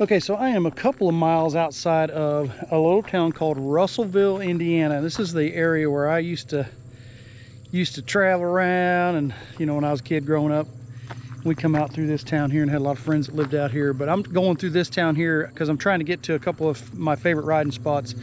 Okay, so I am a couple of miles outside of a little town called Russellville, Indiana. This is the area where I used to travel around, and when I was a kid growing up, we'd come out through this town here and had a lot of friends that lived out here. But I'm going through this town here because I'm trying to get to a couple of my favorite riding spots.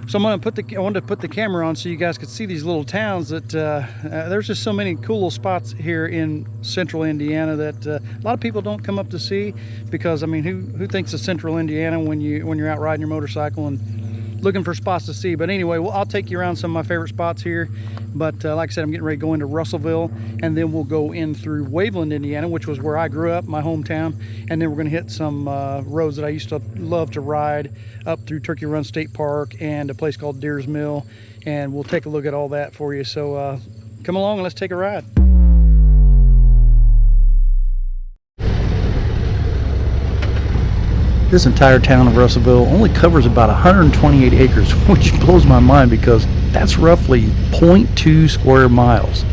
So I wanted to put the camera on so you guys could see these little towns that there's just so many cool little spots here in central Indiana that a lot of people don't come up to see, because I mean, who thinks of central Indiana when you're out riding your motorcycle and looking for spots to see? But anyway, I'll take you around some of my favorite spots here. But like I said, I'm getting ready to go into Russellville, and then we'll go in through Waveland, Indiana, which was where I grew up, my hometown. And then we're going to hit some roads that I used to love to ride up through Turkey Run State Park and a place called Deers Mill. And we'll take a look at all that for you. So come along and let's take a ride. This entire town of Russellville only covers about 128 acres, which blows my mind because that's roughly 0.2 square miles,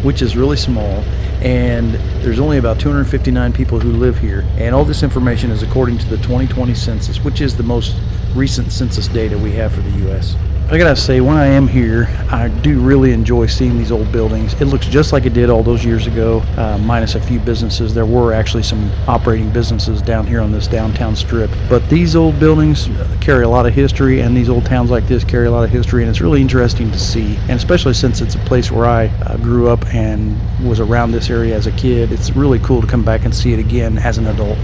which is really small. And there's only about 259 people who live here. And all this information is according to the 2020 census, which is the most recent census data we have for the U.S. I gotta say, when I am here, I do really enjoy seeing these old buildings. It looks just like it did all those years ago, minus a few businesses. There were actually some operating businesses down here on this downtown strip. But these old buildings carry a lot of history, and these old towns like this carry a lot of history, and it's really interesting to see. And especially since it's a place where I grew up and was around this area as a kid, it's really cool to come back and see it again as an adult.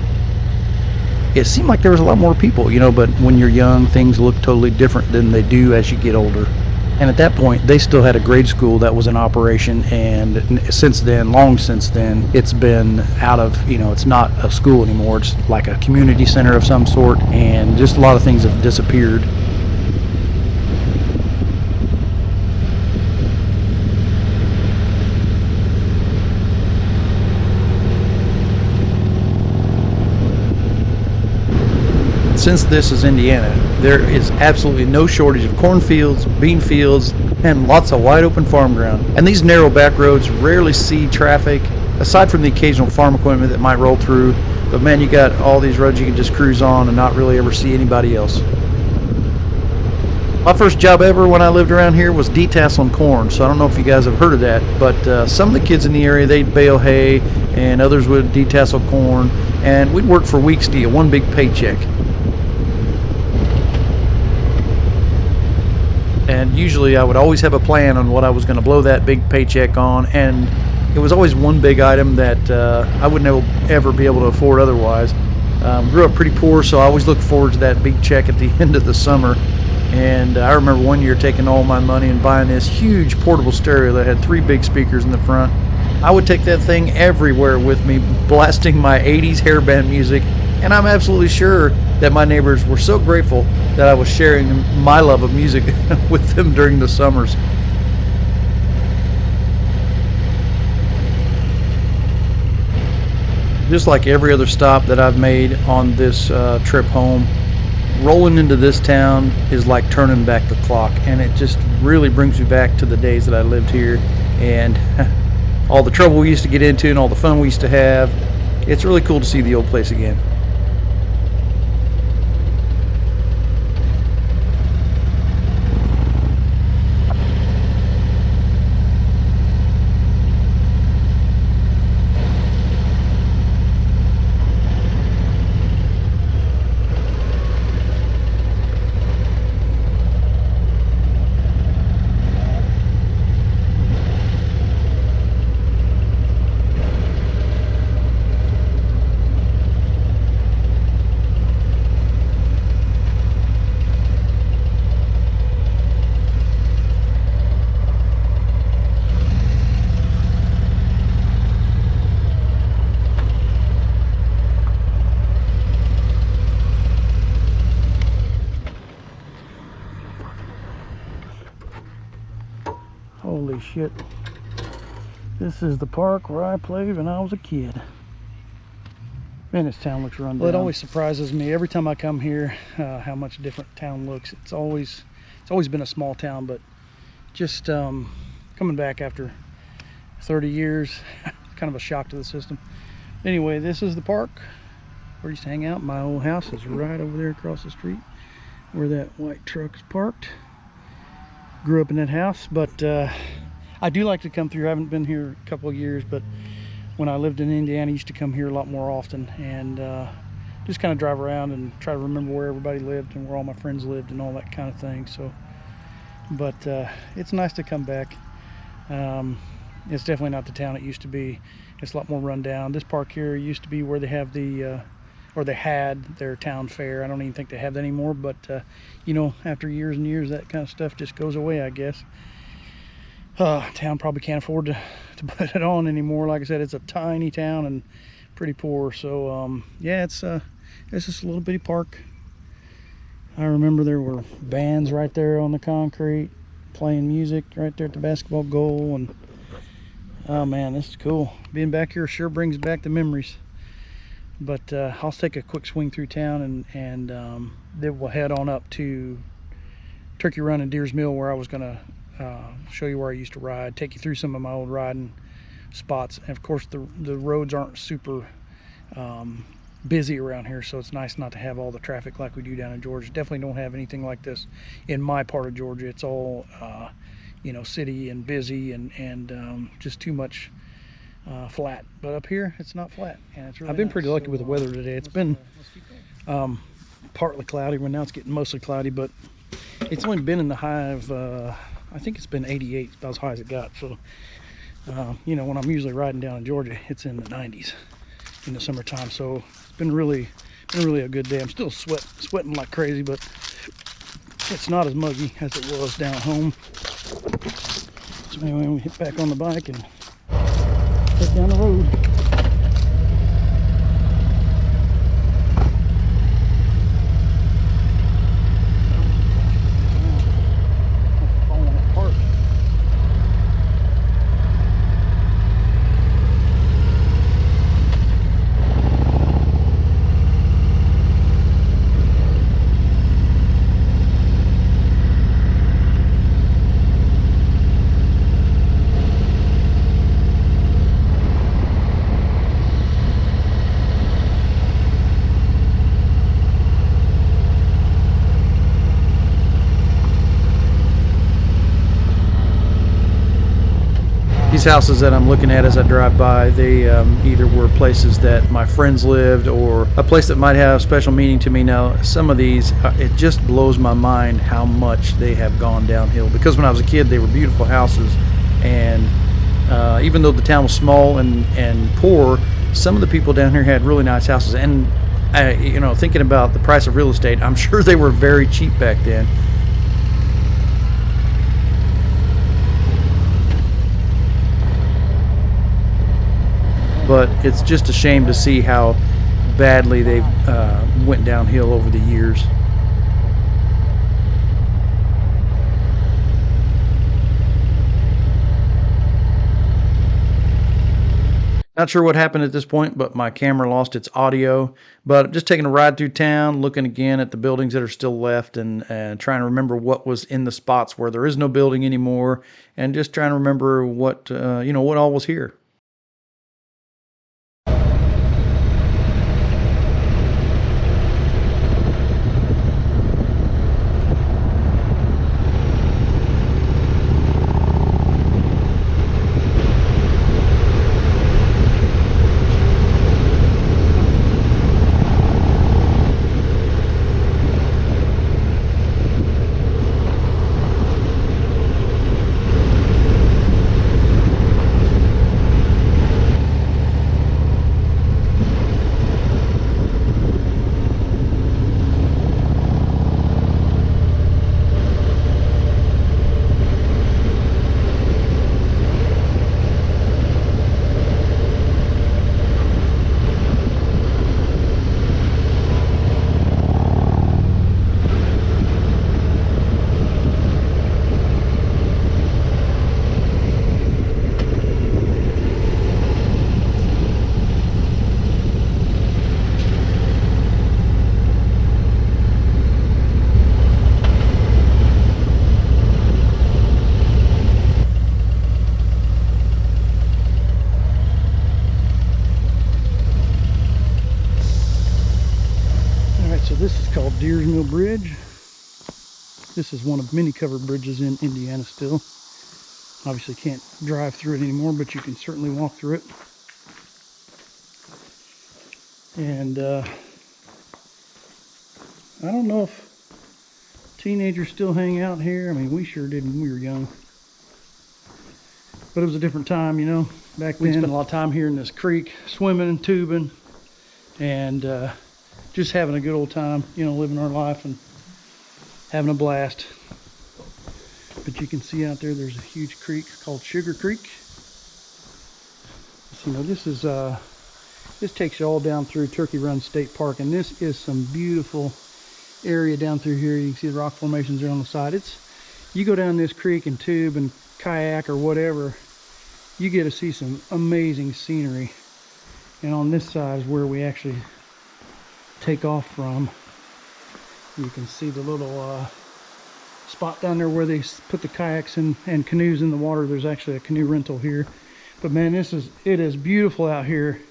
It seemed like there was a lot more people, but when you're young, things look totally different than they do as you get older. And at that point, they still had a grade school that was in operation, and since then, long since then, it's been out of, it's not a school anymore. It's like a community center of some sort, and just a lot of things have disappeared. Since this is Indiana, there is absolutely no shortage of cornfields, bean fields, and lots of wide open farm ground. And these narrow back roads rarely see traffic, aside from the occasional farm equipment that might roll through. But man, you got all these roads you can just cruise on and not really ever see anybody else. My first job ever when I lived around here was detasseling corn, so I don't know if you guys have heard of that, but some of the kids in the area, they'd bale hay, and others would detassel corn, and we'd work for weeks to get one big paycheck. And usually I would always have a plan on what I was going to blow that big paycheck on, and it was always one big item that I wouldn't ever be able to afford otherwise. Grew up pretty poor, so I always looked forward to that big check at the end of the summer. And I remember one year taking all my money and buying this huge portable stereo that had 3 big speakers in the front. I would take that thing everywhere with me, blasting my 80s hairband music, and I'm absolutely sure that my neighbors were so grateful that I was sharing my love of music with them during the summers. Just like every other stop that I've made on this trip home, rolling into this town is like turning back the clock, and it just really brings me back to the days that I lived here and all the trouble we used to get into and all the fun we used to have. It's really cool to see the old place again. Holy shit. This is the park where I played when I was a kid. Man, this town looks run down. Well, it always surprises me every time I come here how much different town looks. It's always been a small town, but just coming back after 30 years, kind of a shock to the system. Anyway, this is the park. where I used to hang out. My old house is right over there across the street where that white truck is parked. Grew up in that house, but I do like to come through. I haven't been here a couple of years, but when I lived in Indiana, I used to come here a lot more often and just kind of drive around and try to remember where everybody lived and where all my friends lived and all that kind of thing. So, but it's nice to come back. It's definitely not the town it used to be. It's a lot more run down. This park here used to be where they have the or they had their town fair. I don't even think they have that anymore, but you know, after years and years, that kind of stuff just goes away, I guess. Town probably can't afford to put it on anymore. Like I said, it's a tiny town and pretty poor. So yeah, it's just a little bitty park. I remember there were bands right there on the concrete playing music right there at the basketball goal, and oh man, this is cool. Being back here sure brings back the memories. But I'll take a quick swing through town, and then we'll head on up to Turkey Run and Deers Mill, where I was gonna show you where I used to ride, take you through some of my old riding spots. And of course, the roads aren't super busy around here, so it's nice not to have all the traffic like we do down in Georgia. Definitely don't have anything like this in my part of Georgia. It's all you know, city and busy, and just too much flat. But up here, it's not flat, and it's really I've been nice. Pretty lucky with the weather today. It's been partly cloudy. Well, now it's getting mostly cloudy, but it's only been in the high of I think it's been 88, about as high as it got. So you know, when I'm usually riding down in Georgia, it's in the 90s in the summertime. So it's been really a good day. I'm still sweating like crazy, but it's not as muggy as it was down home. So anyway, we hit back on the bike and head down the road. These houses that I'm looking at as I drive by, they either were places that my friends lived or a place that might have special meaning to me. Now, some of these, it just blows my mind how much they have gone downhill, because when I was a kid, they were beautiful houses, and even though the town was small and poor, some of the people down here had really nice houses. And you know, thinking about the price of real estate, I'm sure they were very cheap back then. But it's just a shame to see how badly they went downhill over the years. Not sure what happened at this point, but my camera lost its audio. But just taking a ride through town, looking again at the buildings that are still left, and trying to remember what was in the spots where there is no building anymore, and just trying to remember what you know, what all was here. So this is called Deers Mill Bridge. This is one of many covered bridges in Indiana still. Obviously can't drive through it anymore, but you can certainly walk through it. And I don't know if teenagers still hang out here. I mean, we sure did when we were young. But it was a different time, you know. Back then, we spent a lot of time here in this creek, swimming and tubing, and just having a good old time, you know, living our life and having a blast. But you can see out there, there's a huge creek called Sugar Creek. So, you know, this is this takes you all down through Turkey Run State Park, and this is some beautiful area down through here. You can see the rock formations there on the side. You go down this creek and tube and kayak or whatever, you get to see some amazing scenery. And on this side is where we actually take off from. You can see the little spot down there where they put the kayaks and canoes in the water. There's actually a canoe rental here. But man, it is beautiful out here,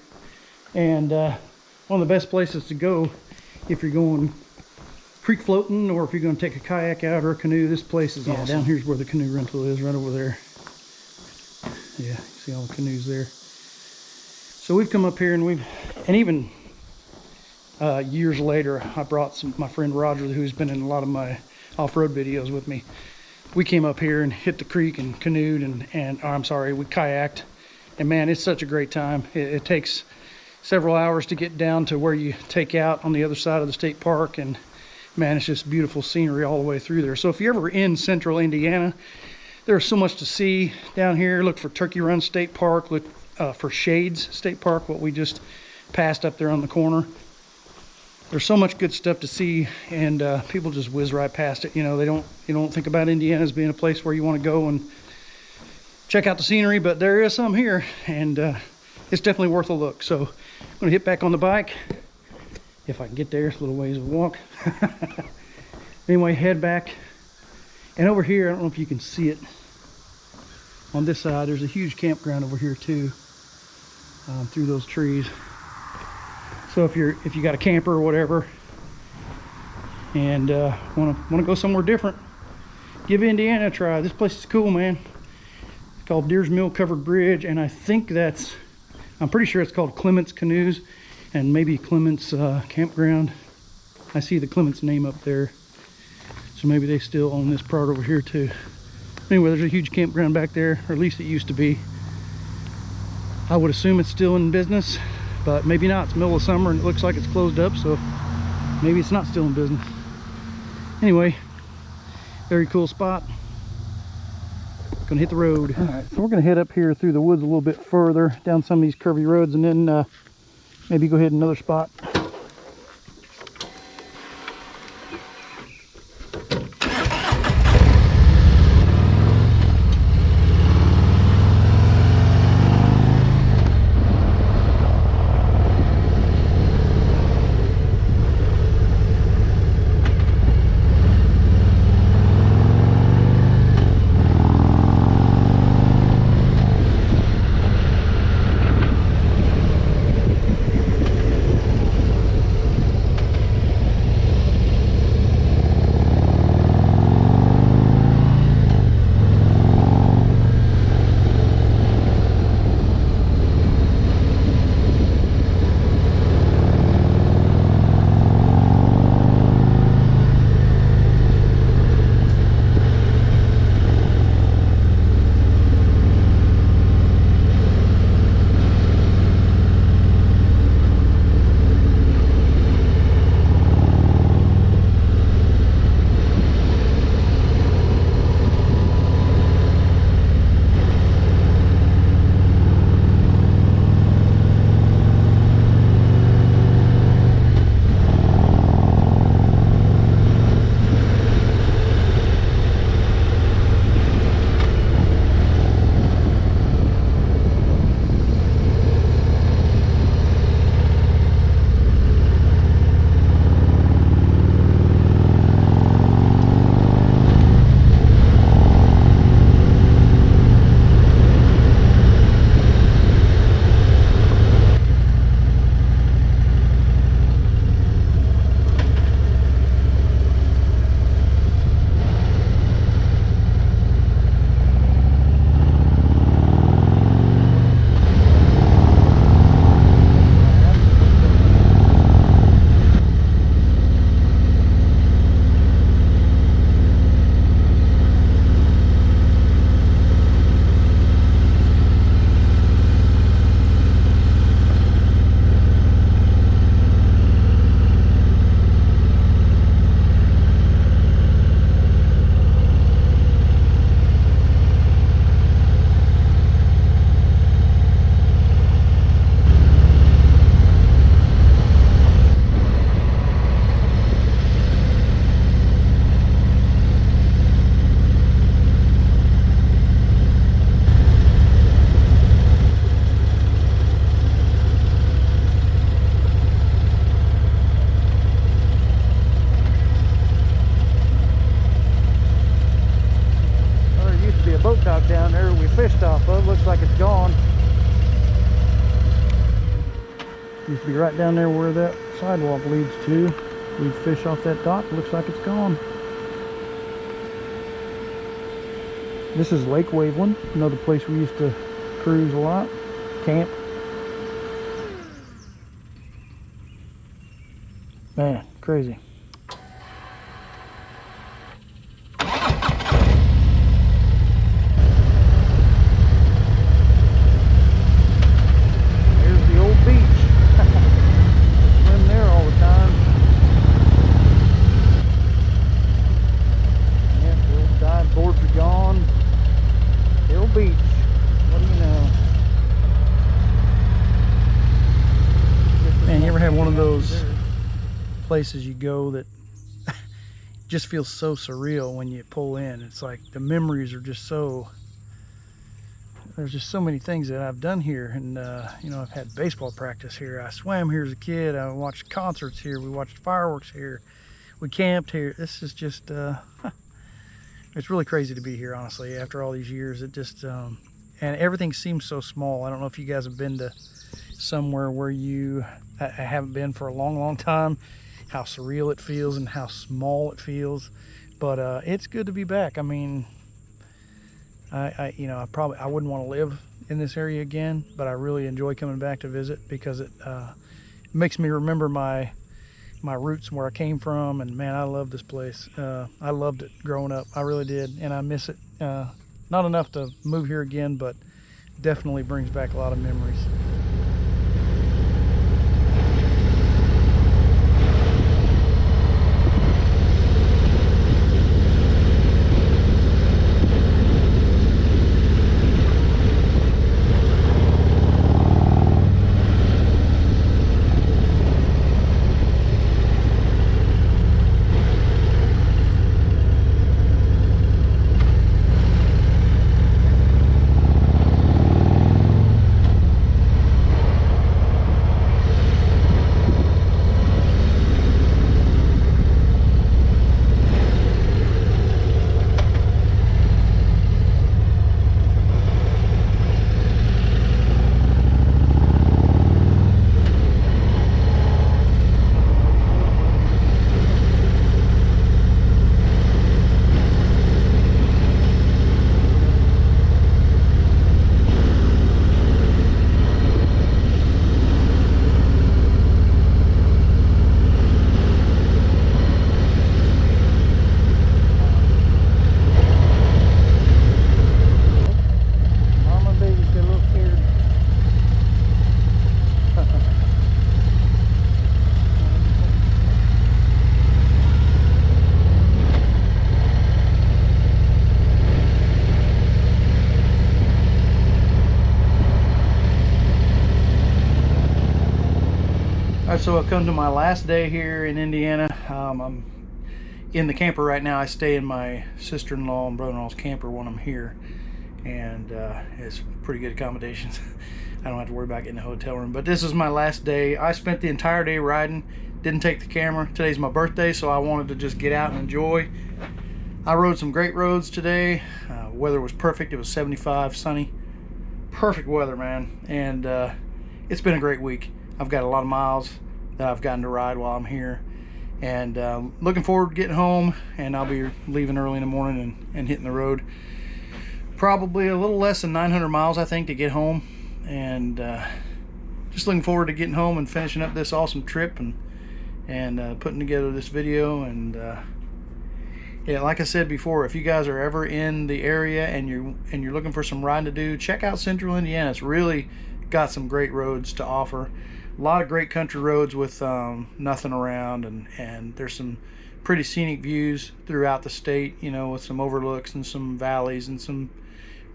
and one of the best places to go if you're going creek floating, or if you're going to take a kayak out or a canoe. This place is awesome. Down here's where the canoe rental is, right over there. Yeah, you see all the canoes there. So we've come up here, and even years later, I brought my friend Roger, who's been in a lot of my off-road videos with me. We came up here and hit the creek and canoed we kayaked, and man, it's such a great time. It takes several hours to get down to where you take out on the other side of the state park, and man, it's just beautiful scenery all the way through there. So if you're ever in central Indiana, there's so much to see down here. Look for Turkey Run State Park. Look for Shades State Park, what we just passed up there on the corner. There's so much good stuff to see, and people just whiz right past it. You know, you don't think about Indiana as being a place where you want to go and check out the scenery, but there is some here, and it's definitely worth a look. So I'm gonna hit back on the bike. If I can get there, it's a little ways of walk. Anyway, head back. And over here, I don't know if you can see it, on this side, there's a huge campground over here too, through those trees. So if you got a camper or whatever, and wanna go somewhere different, give Indiana a try. This place is cool, man. It's called Deers Mill Covered Bridge, and I think I'm pretty sure it's called Clements Canoes, and maybe Clements Campground. I see the Clements name up there, so maybe they still own this part over here too. Anyway, there's a huge campground back there, or at least it used to be. I would assume it's still in business, but maybe not. It's the middle of summer and it looks like it's closed up, so maybe it's not still in business. Anyway, very cool spot. Gonna hit the road. All right, so we're gonna head up here through the woods a little bit further, down some of these curvy roads, and then maybe go hit another spot. Used to be right down there where that sidewalk leads to. We'd fish off that dock. Looks like it's gone. This is Lake Waveland, another place we used to cruise a lot, camp. Man, crazy. There's the old beach. Swim there all the time. Yeah, the old dive boards are gone. Hill Beach. What do you know? Man, you ever had one of those places you go that just feels so surreal when you pull in? It's like the memories are just so, there's just so many things that I've done here. And you know, I've had baseball practice here, I swam here as a kid, I watched concerts here, we watched fireworks here, we camped here. This is just it's really crazy to be here, honestly, after all these years. It just and everything seems so small. I don't know if you guys have been to somewhere where you haven't been for a long time, how surreal it feels and how small it feels. But it's good to be back. I mean, you know, I wouldn't want to live in this area again, but I really enjoy coming back to visit because it makes me remember my roots and where I came from. And man, I love this place. I loved it growing up. I really did, and I miss it. Not enough to move here again, but definitely brings back a lot of memories. So I've come to my last day here in Indiana. I'm in the camper right now. I stay in my sister-in-law and brother-in-law's camper when I'm here, and it's pretty good accommodations. I don't have to worry about getting a hotel room. But this is my last day. I spent the entire day riding, didn't take the camera. Today's my birthday, so I wanted to just get out and enjoy. I rode some great roads today. Weather was perfect. It was 75, sunny, perfect weather, man. And it's been a great week. I've got a lot of miles that I've gotten to ride while I'm here, and looking forward to getting home. And I'll be leaving early in the morning and hitting the road. Probably a little less than 900 miles, I think, to get home. And just looking forward to getting home and finishing up this awesome trip and putting together this video. And yeah, like I said before, if you guys are ever in the area and you're looking for some riding to do, check out Central Indiana. It's really got some great roads to offer. A lot of great country roads with nothing around, and there's some pretty scenic views throughout the state, you know, with some overlooks and some valleys and some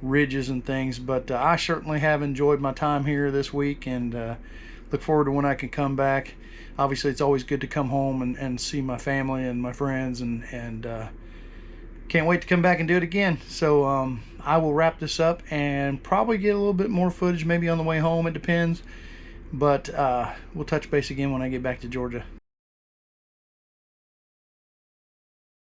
ridges and things. But I certainly have enjoyed my time here this week, and look forward to when I can come back. Obviously, it's always good to come home and see my family and my friends, and can't wait to come back and do it again. So I will wrap this up and probably get a little bit more footage maybe on the way home. It depends. But we'll touch base again when I get back to Georgia.